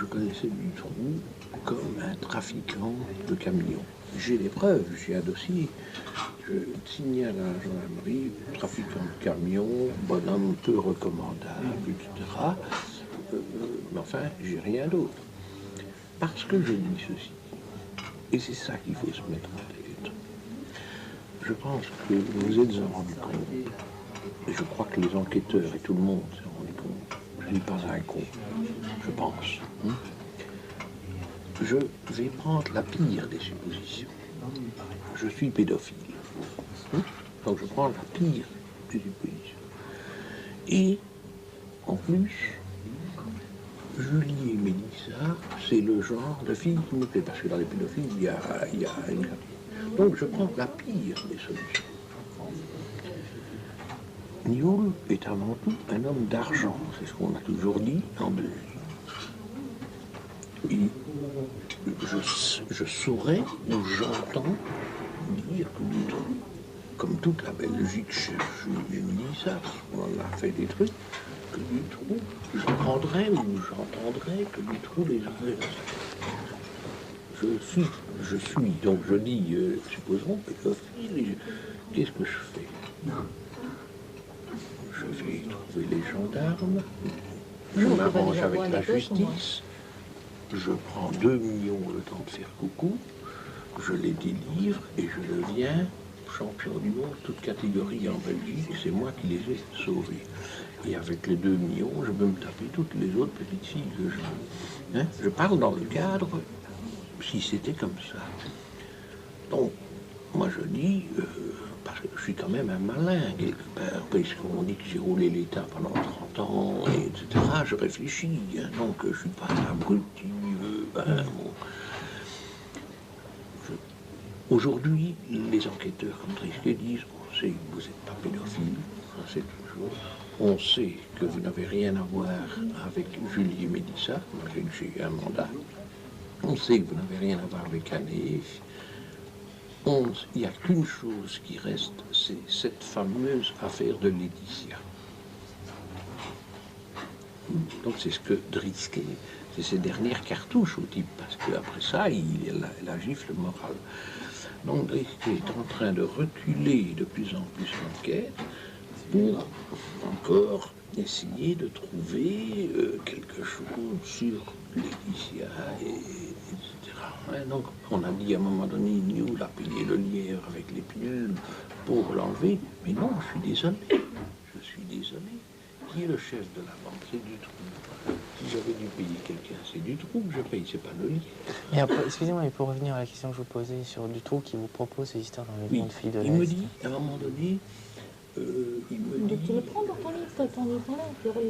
connaissais Dutroux comme un trafiquant de camions. J'ai des preuves, j'ai un dossier. Je signale à la gendarmerie, trafiquant de camions, bonhomme peu recommandable, etc. Mais enfin, j'ai rien d'autre. Parce que je dis ceci, et c'est ça qu'il faut se mettre en tête, je pense que vous vous êtes rendu compte, et je crois que les enquêteurs et tout le monde s'est rendu compte, je ne suis pas un con, je pense. Je vais prendre la pire des suppositions. Je suis pédophile. Donc je prends la pire des suppositions. Et, en plus, Julie et Mélissa, c'est le genre de fille qui me plaît, parce que dans les pédophiles, il y a une... Donc je prends la pire des solutions. Nioul est avant tout un homme d'argent, c'est ce qu'on a toujours dit en Belgique. Et je saurais ou j'entends dire que Dutroux, comme toute la Belgique cherche une Mélissa, on a fait des trucs, que Dutroux, j'entendrais ou j'entendrais que Dutroux les aurait. Je suis, donc je dis, supposons pédophile, qu'est-ce que je fais? Je vais trouver les gendarmes, je m'arrange avec la justice, je prends 2 millions le temps de faire coucou, je les délivre et je deviens champion du monde, toute catégorie en Belgique, c'est moi qui les ai sauvés. Et avec les 2 millions, je peux me taper toutes les autres petites filles que je veux. Hein? Je parle dans le cadre, si c'était comme ça. Donc, moi je dis, parce que je suis quand même un malin quelque part, puisqu'on dit que j'ai roulé l'État pendant 30 ans, et etc. Je réfléchis, hein, donc je ne suis pas un abruti. Aujourd'hui, les enquêteurs comme Trisquet disent, on sait que vous n'êtes pas pédophile, c'est une chose. On sait que vous n'avez rien à voir avec Julie et Mélissa, malgré que j'ai eu un mandat. On sait que vous n'avez rien à voir avec Anne. Il n'y a qu'une chose qui reste, c'est cette fameuse affaire de Laetitia. Donc c'est ce que Drisquet, c'est ses dernières cartouches au type, parce qu'après ça, il a la gifle morale. Donc Drisquet est en train de reculer de plus en plus l'enquête pour encore essayer de trouver quelque chose sur Laetitia, etc. Ouais, donc on a dit à un moment donné, Nioul a payé le lièvre avec les pilules pour l'enlever, mais non, je suis désolé. Qui est le chef de la banque? C'est Dutroux. Si j'avais dû payer quelqu'un, c'est Dutroux que je paye, c'est pas le lièvre. Et après, excusez-moi, mais pour revenir à la question que je vous posais sur Dutroux qui vous propose ces histoires d'enlèvement de filles de l'Est. Il me dit, à un moment donné, il me dit... Tu le prends dans ton livre, t'as ton livre là.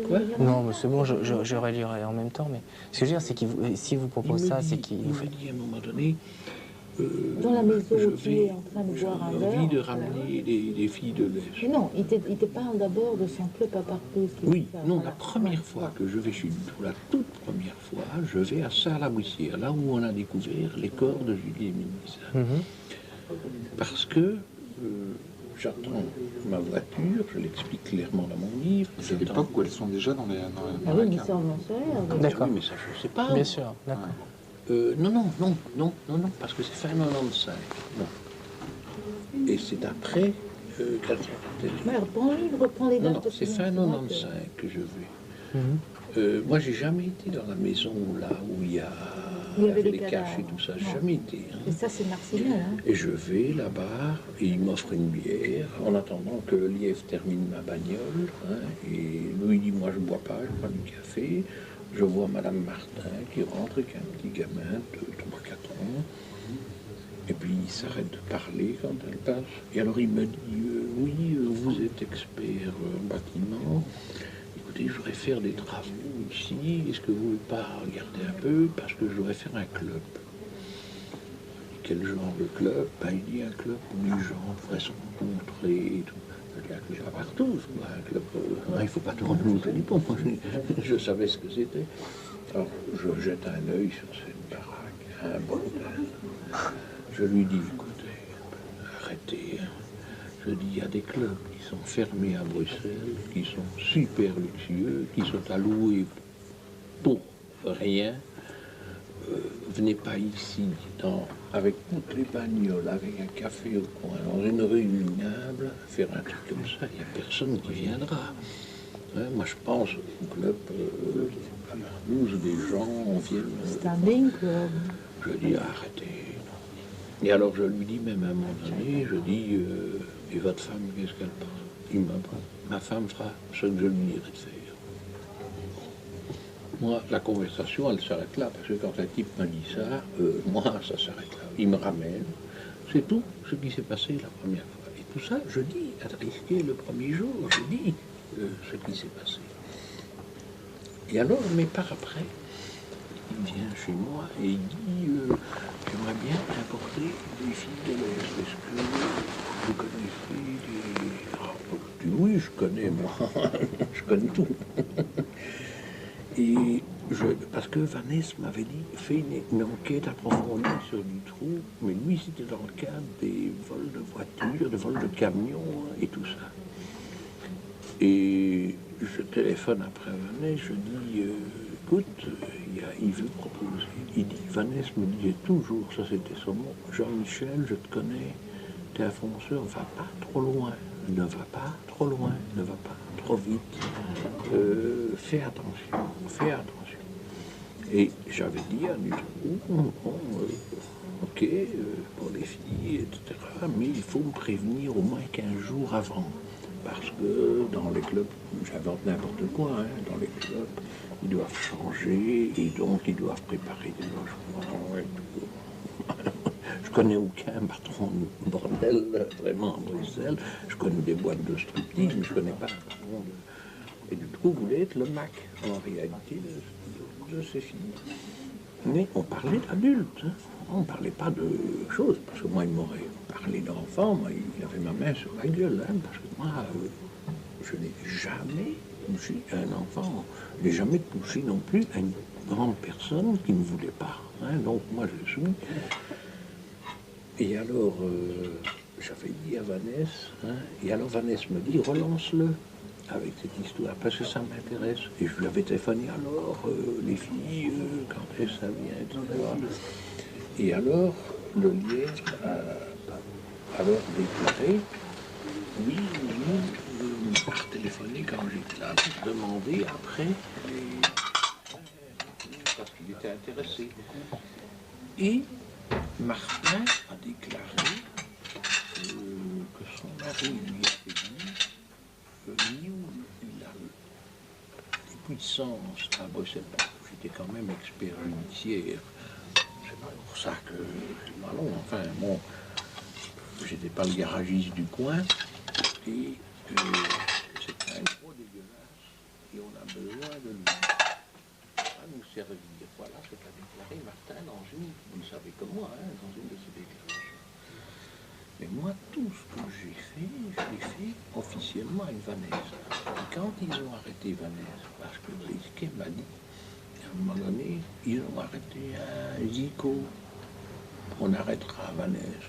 Quoi? Non, mais c'est bon, je relirai en même temps, mais ce que je veux dire, c'est que si vous propose ça, c'est qu'il vous fait... Il me dit à un moment donné... dans la maison où tu es en train de boire un verre. J'ai envie de ramener des filles de l'Est. Non, il te parle d'abord de son club à partout. Oui, non, la première fois que je vais chez Dutroux, la toute première fois, je vais à Sarre-la-Boussière, là où on a découvert les corps de Julie et Mélissa. Parce que j'attends ma voiture, je l'explique clairement dans mon livre. C'est l'époque où elles sont déjà dans les Ah oui, mais ça, on n'en sait rien. D'accord. Oui, mais ça, je ne sais pas. Bien sûr, d'accord. Non, parce que c'est fin 95. Non. Et c'est après qu'elle sortait. Mais reprends le livre, reprends les dates. Non, c'est fin 95 que je vais. Moi, j'ai jamais été dans la maison là où il y avait les caches et tout ça. J'ai jamais été. Hein. Et ça, c'est Marcinelle. Hein. Et je vais là-bas et il m'offre une bière en attendant que le lièvre termine ma bagnole. Hein, et lui, il dit, moi, je bois pas, je prends du café. Je vois Madame Martin qui rentre avec un petit gamin de 3-4 ans. Et puis il s'arrête de parler quand elle passe. Et alors il me dit, oui, vous êtes expert en bâtiment. Écoutez, je voudrais faire des travaux ici. Est-ce que vous ne voulez pas regarder un peu? Parce que je voudrais faire un club. Quel genre de club? Il dit un club où les gens pourraient se rencontrer et tout. Un club à partout, un club, il ne faut pas tourner l'autre du pont. Moi, je savais ce que c'était. Alors, je jette un œil sur cette baraque, un bordel. Je lui dis, écoutez, arrêtez. Je dis, il y a des clubs qui sont fermés à Bruxelles, qui sont super luxueux, qui sont alloués pour rien. venez pas ici, avec toutes les bagnoles, avec un café au coin, dans une rue minable, faire un truc comme ça, il n'y a personne qui viendra. Hein, moi, je pense au club à Marlouze, des gens viennent. Standing club. Je dis, arrêtez. Et alors, je lui dis, même à un moment donné, je dis, et votre femme, qu'est-ce qu'elle pense? Il m'a dit, ma femme fera ce que je lui dirai de faire. Moi, la conversation, elle s'arrête là, parce que quand un type m'a dit ça, moi, ça s'arrête là. Il me ramène. C'est tout ce qui s'est passé la première fois. Et tout ça, je dis, à risquer le premier jour, je dis ce qui s'est passé. Et alors, mais par après, il vient chez moi et il dit, j'aimerais bien importer des filles de l'Est. Est-ce que vous connaissez des... Ah, je dis, oui, je connais, moi. Je connais tout. Et parce que Vanessa m'avait dit, fais une enquête approfondie sur Dutroux, mais lui, c'était dans le cadre des vols de voitures, des vols de camions et tout ça. Et je téléphone après Vanessa, je dis, écoute, il veut proposer. Il dit, Vanessa me disait toujours, ça c'était son mot, Jean-Michel, je te connais, t'es un fonceur, va pas trop loin, ne va pas trop loin, ne va pas trop vite, fais attention, fais attention. Et j'avais dit à Dutroux, ok, pour les filles, etc., mais il faut me prévenir au moins 15 jours avant. Parce que dans les clubs, j'invente n'importe quoi, hein, dans les clubs, ils doivent changer et donc ils doivent préparer des logements et tout. Je connais aucun patron de bordel vraiment à Bruxelles. Je connais des boîtes de striptease, mais je connais pas un patron de... Et du coup, vous voulez être le Mac, en réalité, de ces filles. Mais on parlait d'adultes, hein. On ne parlait pas de choses, parce que moi, il m'aurait parlé d'enfants, moi, il avait ma main sur la gueule, hein, parce que moi, je n'ai jamais touché à un enfant. Je n'ai jamais touché non plus à une grande personne qui ne voulait pas. Hein. Donc moi, je suis... Et alors, j'avais dit à Vanessa, hein, et alors Vanessa me dit, relance-le avec cette histoire, parce que ça m'intéresse. Et je lui avais téléphoné, alors, les filles, quand est-ce que ça vient, etc. Et alors, le Liège a alors déclaré, oui, par téléphoner quand j'étais là, pour demander après, parce qu'il était intéressé. Et Martin a déclaré que son mari lui avait dit que il a des puissances à Bruxelles. J'étais quand même expert judiciaire. C'est pas pour ça que c'est pas long. Enfin, bon, j'étais pas le garagiste du coin. Et c'est un gros dégueulasse. Et on a besoin de lui. À nous servir. Voilà ce qu'a déclaré Martin dans une, vous le savez comme moi, hein, dans une de ses déclarations. Mais moi, tout ce que j'ai fait, je l'ai fait officiellement avec Vanessa. Et quand ils ont arrêté Vanessa, parce que Risquet m'a dit, à un moment donné, ils ont arrêté un Zico. On arrêtera Vanessa.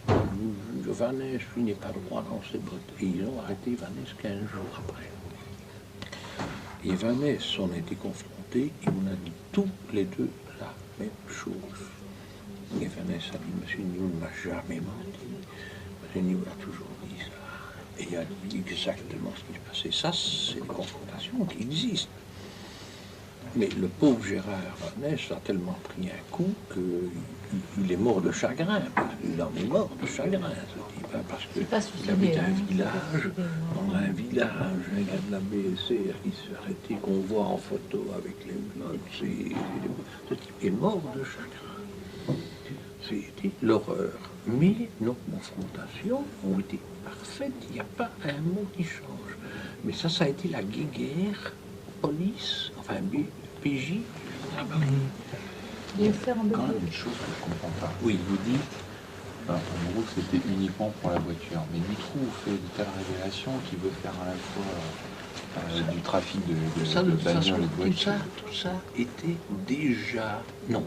Vanessa, il n'est pas droit dans ses bottes. Et ils ont arrêté Vanessa 15 jours après. Et Vanessa, on a été confrontés et on a dit tous les deux la même chose. Et Vanessa a dit, Monsieur Nioul ne m'a jamais menti. Monsieur Nioul a toujours dit ça. Et il a dit exactement ce qui s'est passé. Ça, c'est des confrontations qui existent. Mais le pauvre Gérard Vanessa a tellement pris un coup qu'il est mort de chagrin. Il en est mort de chagrin, ce type. Parce qu'il habite un village, dans un village, un gars de la BSR qui se fait arrêter, qu'on voit en photo avec les blocs. Ce type est mort de chagrin. C'était l'horreur. Mais nos confrontations ont été parfaites. Il n'y a pas un mot qui change. Mais ça a été la guéguerre. Police, enfin PJ. Il faire un Quand même une chose que je ne comprends pas. Oui, vous dites. En gros, c'était uniquement pour la voiture. Mais Dutroux fait de telles révélations qu'il veut faire à la fois du trafic de bagnoles et de voitures. Tout ça était déjà... Non,